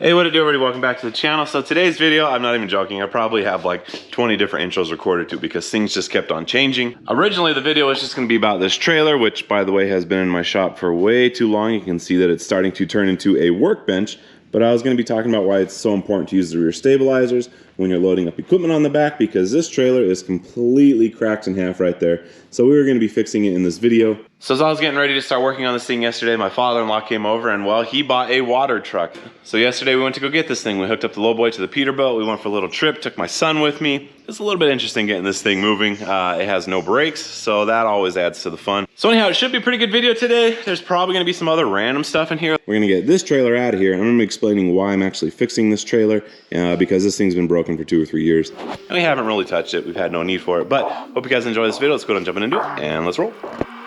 Hey, what it do, everybody? Welcome back to the channel. So today's video, I'm not even joking, I probably have like 20 different intros recorded to because things just kept on changing. Originally, the video was just gonna be about this trailer, which by the way has been in my shop for way too long. You can see that it's starting to turn into a workbench, but I was gonna be talking about why it's so important to use the rear stabilizers when you're loading up equipment on the back, because this trailer is completely cracked in half right there. So we were gonna be fixing it in this video. So as I was getting ready to start working on this thing yesterday, my father-in-law came over and, well, he bought a water truck. So yesterday we went to go get this thing. We hooked up the lowboy to the Peterbilt. We went for a little trip, took my son with me. It's a little bit interesting getting this thing moving. It has no brakes, so that always adds to the fun. So anyhow, it should be a pretty good video today. There's probably gonna be some other random stuff in here. We're gonna get this trailer out of here, and I'm gonna be explaining why I'm actually fixing this trailer, because this thing's been broken for 2 or 3 years. And we haven't really touched it. We've had no need for it, but hope you guys enjoy this video. Let's go ahead and jump into it, and let's roll.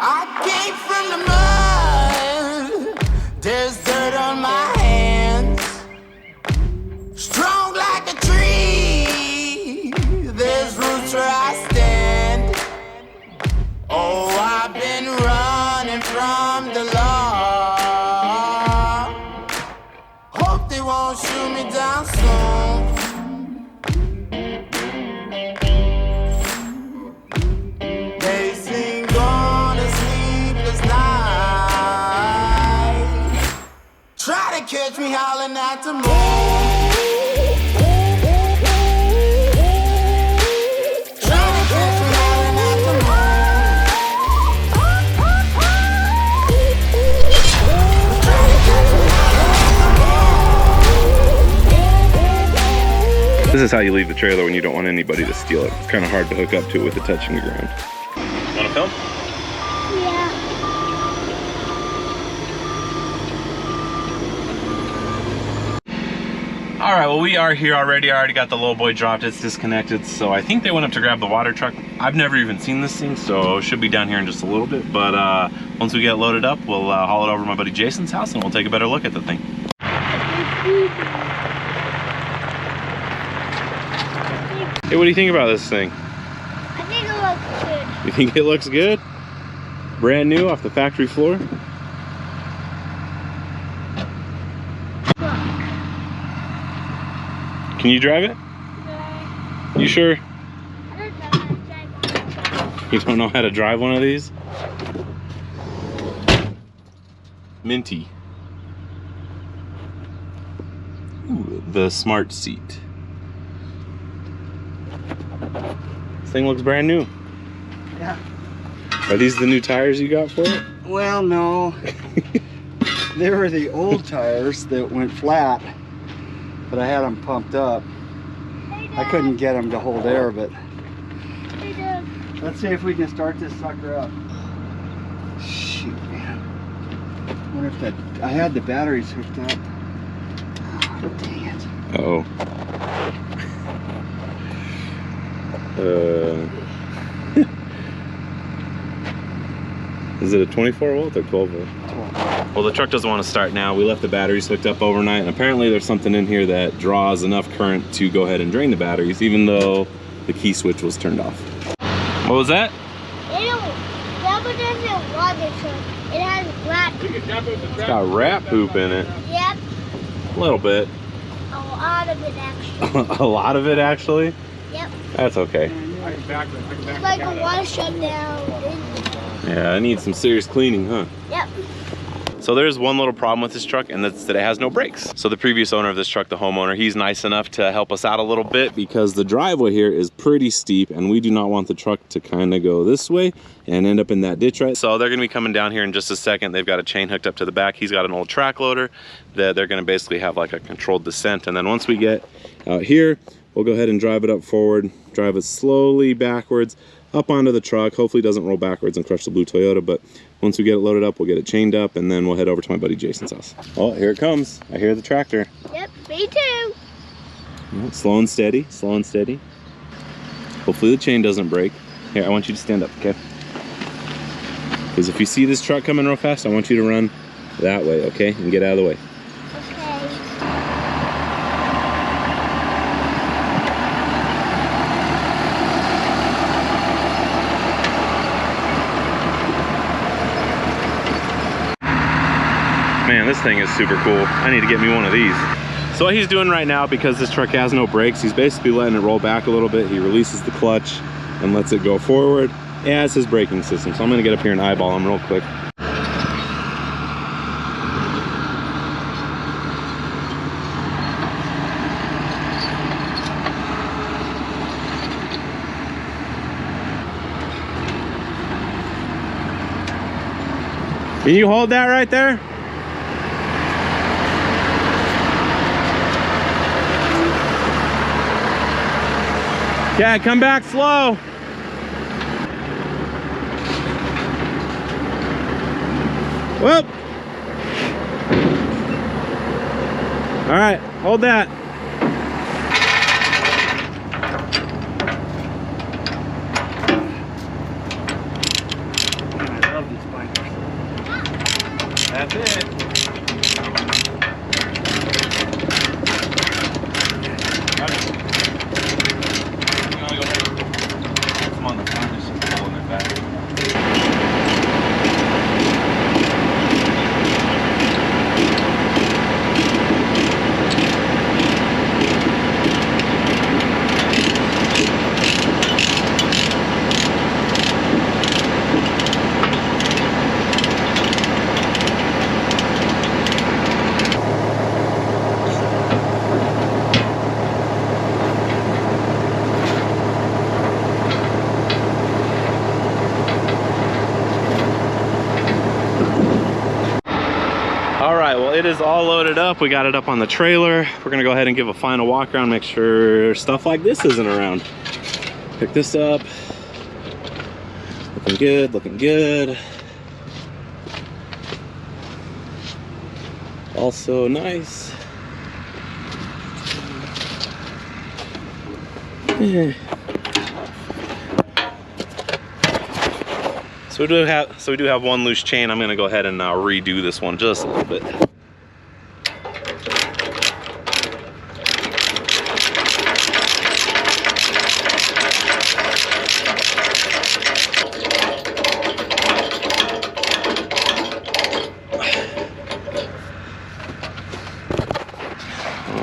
I came from the mud, there's dirt on my hands, strong like a tree, there's roots where I stand. Oh, I've been running from the law, hope they won't shoot me down soon. They sing on a sleepless night, try to catch me howling at the moon. Try to catch me howling at the moon. Try to catch me howling at the moon. This is how you leave the trailer when you don't want anybody to steal it. It's kind of hard to hook up to it with it touching the ground. Want to film? Yeah. All right, well, we are here already. I already got the lowboy dropped. It's disconnected, so I think they went up to grab the water truck. I've never even seen this thing, so it should be down here in just a little bit. But once we get it loaded up, we'll haul it over to my buddy Jason's house, and we'll take a better look at the thing. Hey, what do you think about this thing? I think it looks good. You think it looks good? Brand new off the factory floor? Look. Can you drive it? You sure? I don't know how to drive it. You don't know how to drive one of these? Minty. Ooh, the smart seat. This thing looks brand new. Yeah. Are these the new tires you got for it? Well, no. They were the old tires that went flat, but I had them pumped up. I couldn't get them to hold air, but let's see if we can start this sucker up. Shoot, man. I wonder if I had the batteries hooked up. Oh, dang it. Uh-oh. Is it a 24 volt or 12 volt? 12. Well, the truck doesn't want to start now. We left the batteries hooked up overnight, and apparently there's something in here that draws enough current to go ahead and drain the batteries, even though the key switch was turned off. What was that? That one doesn't water truck. It has rat. It's got rat poop in it. Yep. A little bit. A lot of it actually. A lot of it, actually? Yep. That's okay. It's like a water shutdown. Yeah, it needs some serious cleaning, huh? Yep. So there's one little problem with this truck, and that's that it has no brakes. So the previous owner of this truck, the homeowner, he's nice enough to help us out a little bit because the driveway here is pretty steep, and we do not want the truck to kind of go this way and end up in that ditch, right? So they're gonna be coming down here in just a second. They've got a chain hooked up to the back. He's got an old track loader that they're gonna basically have like a controlled descent. And then once we get out here, we'll go ahead and drive it up forward, drive it slowly backwards, up onto the truck. Hopefully it doesn't roll backwards and crush the blue Toyota, but once we get it loaded up, we'll get it chained up, and then we'll head over to my buddy Jason's house. Oh, here it comes. I hear the tractor. Yep, me too. Slow and steady, slow and steady. Hopefully the chain doesn't break. Here, I want you to stand up, okay? Because if you see this truck coming real fast, I want you to run that way, okay? And get out of the way. Okay. Man, this thing is super cool. I need to get me one of these. So what he's doing right now, because this truck has no brakes, he's basically letting it roll back a little bit. He releases the clutch and lets it go forward. It has his braking system. So I'm gonna get up here and eyeball him real quick. Can you hold that right there? Yeah, come back slow. Whoop. All right, hold that. I love these bikers. That's it. Come on, the front is just pulling it back. All right, well, it is all loaded up. We got it up on the trailer. We're gonna go ahead and give a final walk around, make sure stuff like this isn't around. Pick this up. Looking good, looking good. Also nice. Yeah. So we do have one loose chain. I'm gonna go ahead and redo this one just a little bit.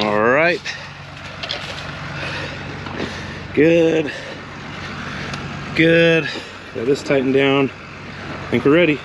All right. Good. Good. Got this tightened down. I think we're ready.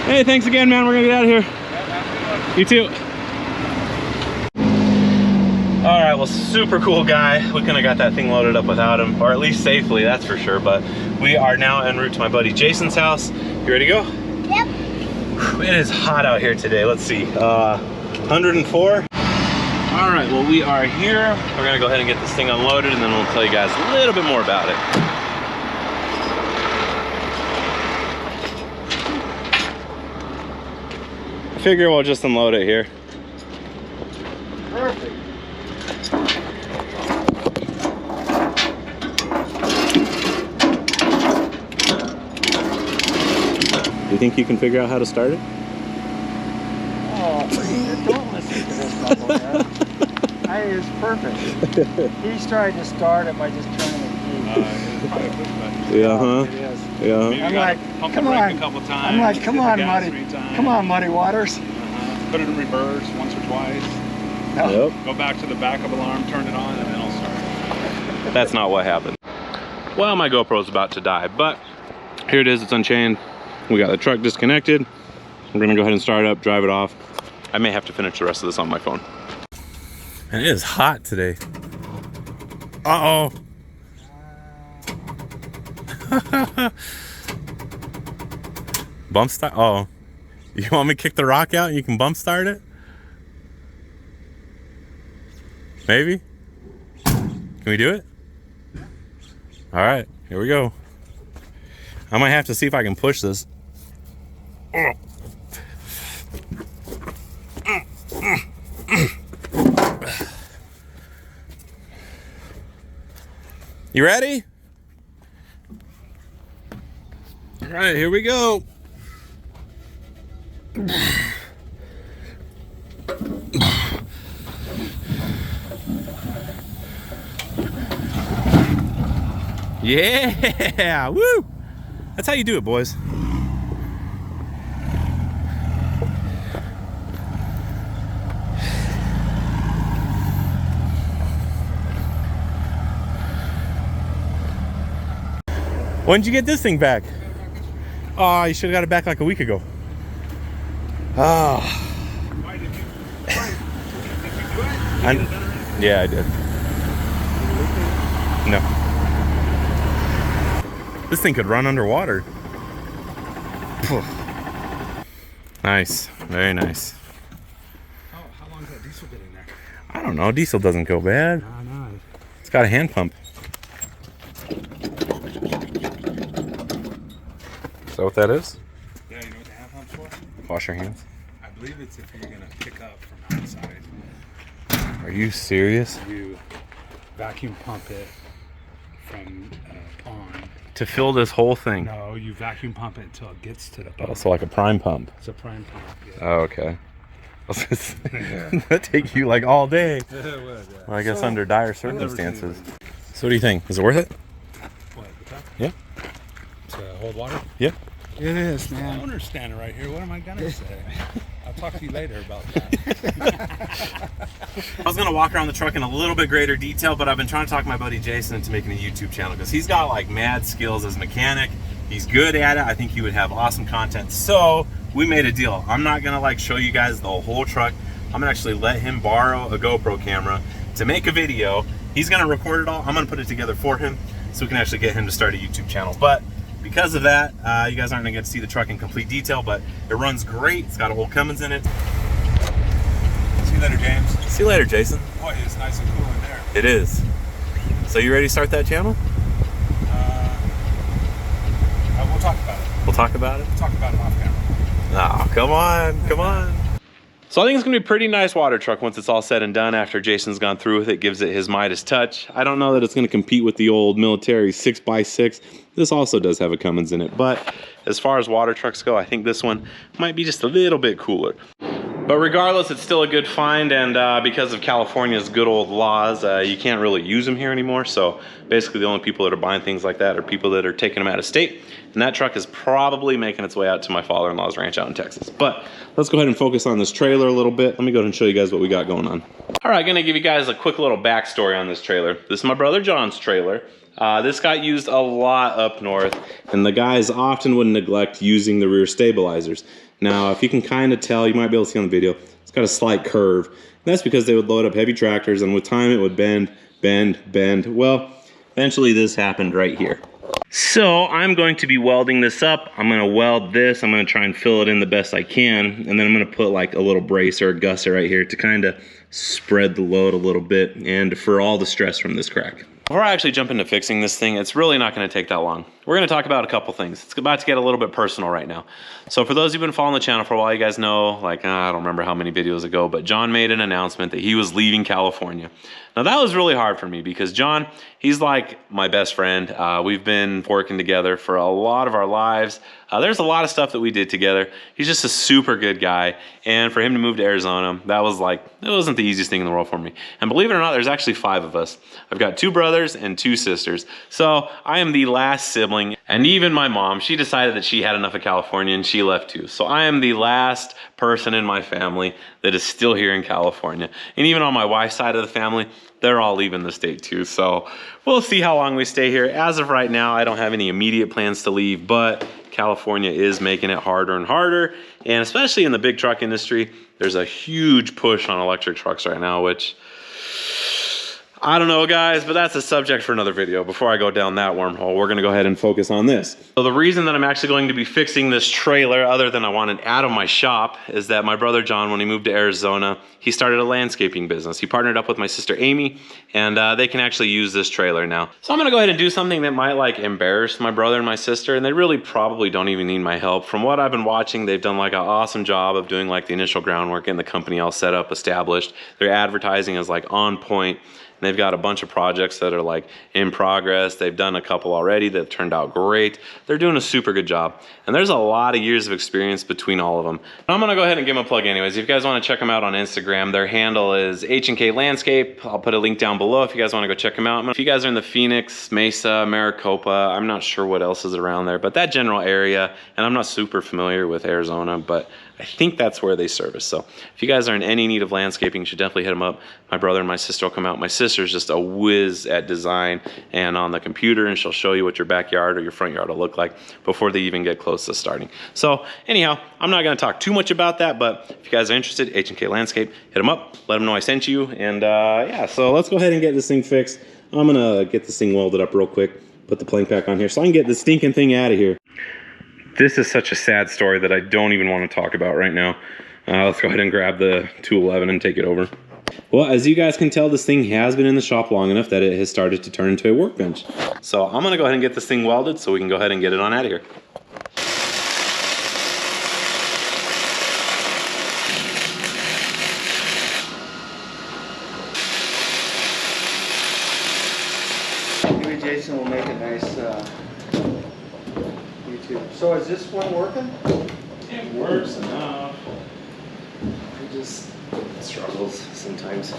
Hey, thanks again, man. We're gonna get out of here. Yeah, you too. All right, well, super cool guy. We couldn't have got that thing loaded up without him, or at least safely, that's for sure. But we are now en route to my buddy Jason's house. You ready to go? Yep. It is hot out here today. Let's see, 104. All right, well, we are here. We're gonna go ahead and get this thing unloaded, and then we'll tell you guys a little bit more about it. Figure we'll just unload it here. Perfect. Do you think you can figure out how to start it? Oh, don't listen to this knucklehead. It's perfect. He's trying to start it by just turning the key. Yeah, huh? It is. Yeah. I'm like, come on. A couple times, I'm like, come on, gas Muddy. 3 times. Come on, Muddy Waters. Put it in reverse once or twice. No. Yep. Go back to the backup alarm, turn it on, and then I'll start. That's not what happened. Well, my GoPro's about to die, but here it is, it's unchained. We got the truck disconnected. We're gonna go ahead and start it up, drive it off. I may have to finish the rest of this on my phone. And it is hot today. Uh-oh. Bump start, oh. You want me to kick the rock out and you can bump start it? Maybe? Can we do it? All right, here we go. I might have to see if I can push this. You ready? All right, here we go. Yeah, woo! That's how you do it, boys. When'd you get this thing back? Oh, you should have got it back like a week ago. Oh. Why did you do it? Yeah, I did. No. This thing could run underwater. Nice, very nice. How long has that diesel been in there? I don't know, diesel doesn't go bad. No. It's got a hand pump. Is that what that is? Yeah, you know what the hand pump's for? Wash your hands. I believe it's if you're gonna pick up from outside. Are you serious? You vacuum pump it from a pond. To fill this whole thing? No, you vacuum pump it until it gets to the Oh, pump. so like a prime pump. It's a prime pump. Yeah. Oh, okay. That'd take you like all day. It would, yeah. Well, I guess under dire circumstances. So what do you think? Is it worth it? What, the top? Yeah. To hold water? Yeah. It is, The man. owner's standing right here. What am I gonna say? I'll talk to you later about that. I was gonna walk around the truck in a little bit greater detail, but I've been trying to talk my buddy Jason into making a YouTube channel because he's got like mad skills as a mechanic. He's good at it. I think he would have awesome content. So we made a deal. I'm not gonna like show you guys the whole truck. I'm gonna actually let him borrow a GoPro camera to make a video. He's gonna record it all. I'm gonna put it together for him so we can actually get him to start a YouTube channel. But because of that, you guys aren't gonna get to see the truck in complete detail, but it runs great. It's got a whole Cummins in it. See you later, James. See you later, Jason. Boy, it's nice and cool in there. It is. So you ready to start that channel? We'll talk about it. We'll talk about it. We'll talk about it off camera. Oh, come on, come on. So I think it's gonna be a pretty nice water truck once it's all said and done after Jason's gone through with it, gives it his Midas touch. I don't know that it's gonna compete with the old military 6x6. This also does have a Cummins in it, but as far as water trucks go, I think this one might be just a little bit cooler. But regardless, it's still a good find, and because of California's good old laws, you can't really use them here anymore. So basically the only people that are buying things like that are people that are taking them out of state. And that truck is probably making its way out to my father-in-law's ranch out in Texas. But let's go ahead and focus on this trailer a little bit. Let me go ahead and show you guys what we got going on. All right, gonna give you guys a quick little backstory on this trailer. This is my brother John's trailer. This got used a lot up north, and the guys often would neglect using the rear stabilizers. Now, if you can kind of tell, you might be able to see on the video, it's got a slight curve. And that's because they would load up heavy tractors, and with time it would bend. Well, eventually this happened right here. So I'm going to be welding this up. I'm gonna weld this. I'm gonna try and fill it in the best I can. And then I'm gonna put like a little brace or a gusset right here to kind of spread the load a little bit and for all the stress from this crack. Before I actually jump into fixing this thing, it's really not gonna take that long. We're gonna talk about a couple things. It's about to get a little bit personal right now. So for those who've been following the channel for a while, you guys know, like, I don't remember how many videos ago, but John made an announcement that he was leaving California. Now that was really hard for me because John, he's like my best friend. We've been working together for a lot of our lives. There's a lot of stuff that we did together. He's just a super good guy. And for him to move to Arizona, that was like, it wasn't the easiest thing in the world for me. And believe it or not, there's actually 5 of us. I've got 2 brothers and 2 sisters. So I am the last sibling. And even my mom, she decided that she had enough of California and she left too. So I am the last person in my family that is still here in California. And even on my wife's side of the family, they're all leaving the state too. So we'll see how long we stay here. As of right now, I don't have any immediate plans to leave, but California is making it harder and harder. And especially in the big truck industry, there's a huge push on electric trucks right now, which I don't know, guys, but that's a subject for another video. Before I go down that wormhole, we're gonna go ahead and focus on this. So the reason that I'm actually going to be fixing this trailer, other than I want it out of my shop, is that my brother John, when he moved to Arizona, he started a landscaping business. He partnered up with my sister Amy, and they can actually use this trailer now. So I'm gonna go ahead and do something that might like embarrass my brother and my sister, and they really probably don't even need my help. From what I've been watching, they've done like an awesome job of doing like the initial groundwork, getting the company all set up, established. Their advertising is like on point. They've got a bunch of projects that are like in progress. They've done a couple already that have turned out great. They're doing a super good job. And there's a lot of years of experience between all of them. I'm gonna go ahead and give them a plug anyways. If you guys wanna check them out on Instagram, their handle is H&K Landscape. I'll put a link down below if you guys wanna go check them out. If you guys are in the Phoenix, Mesa, Maricopa, I'm not sure what else is around there, but that general area, and I'm not super familiar with Arizona, but I I think that's where they service. So if you guys are in any need of landscaping, you should definitely hit them up. My brother and my sister will come out. My sister's just a whiz at design and on the computer, and she'll show you what your backyard or your front yard will look like before they even get close to starting. So anyhow, I'm not gonna talk too much about that, but if you guys are interested, H&K Landscape, hit them up, let them know I sent you, and yeah, so let's go ahead and get this thing fixed. I'm gonna get this thing welded up real quick, put the plank back on here so I can get this stinking thing out of here. This is such a sad story that I don't even want to talk about right now. Let's go ahead and grab the 211 and take it over. Well, as you guys can tell, this thing has been in the shop long enough that it has started to turn into a workbench. So I'm gonna go ahead and get this thing welded so we can go ahead and get it on out of here. Maybe Jason will make a nice YouTube. So is this one working? It works enough. It just struggles sometimes.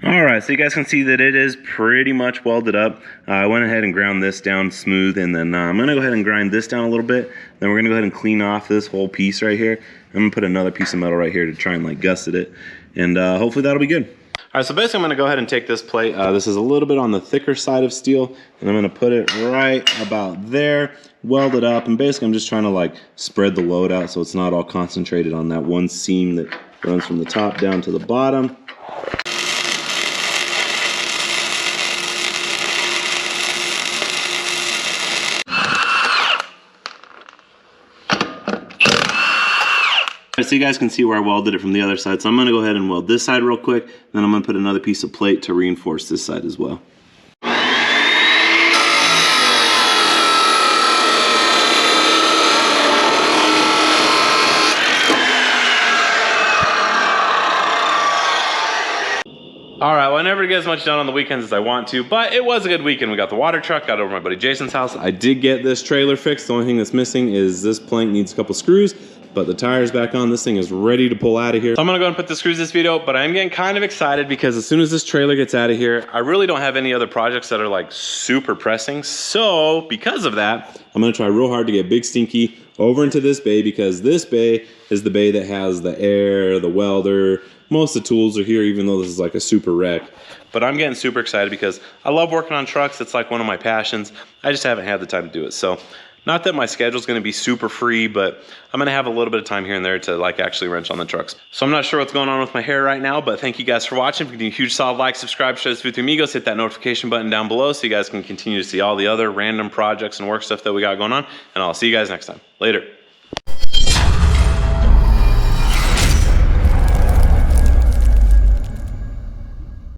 All right, so you guys can see that it is pretty much welded up. I went ahead and ground this down smooth, and then I'm gonna go ahead and grind this down a little bit. Then we're gonna go ahead and clean off this whole piece right here. I'm gonna put another piece of metal right here to try and like gusset it, and hopefully that'll be good. All right, so basically I'm gonna go ahead and take this plate. This is a little bit on the thicker side of steel, and I'm gonna put it right about there, weld it up, and basically I'm just trying to like spread the load out so it's not all concentrated on that one seam that runs from the top down to the bottom. So you guys can see where I welded it from the other side. So I'm gonna go ahead and weld this side real quick, then I'm gonna put another piece of plate to reinforce this side as well. All right, well, I never get as much done on the weekends as I want to, but it was a good weekend. We got the water truck, got over to my buddy Jason's house. I did get this trailer fixed. The only thing that's missing is this plank needs a couple screws, but the tire's back on. This thing is ready to pull out of here. So I'm gonna go and put the screws in this video, but I'm getting kind of excited because as soon as this trailer gets out of here, I really don't have any other projects that are like super pressing. So because of that, I'm gonna try real hard to get Big Stinky over into this bay, because this bay is the bay that has the air, the welder, most of the tools are here, even though this is like a super wreck. But I'm getting super excited because I love working on trucks. It's like one of my passions. I just haven't had the time to do it. So not that my schedule's gonna be super free, but I'm gonna have a little bit of time here and there to like actually wrench on the trucks. So I'm not sure what's going on with my hair right now, but thank you guys for watching. If you can do a huge solid like, subscribe, share this video with your amigos, hit that notification button down below so you guys can continue to see all the other random projects and work stuff that we got going on. And I'll see you guys next time. Later.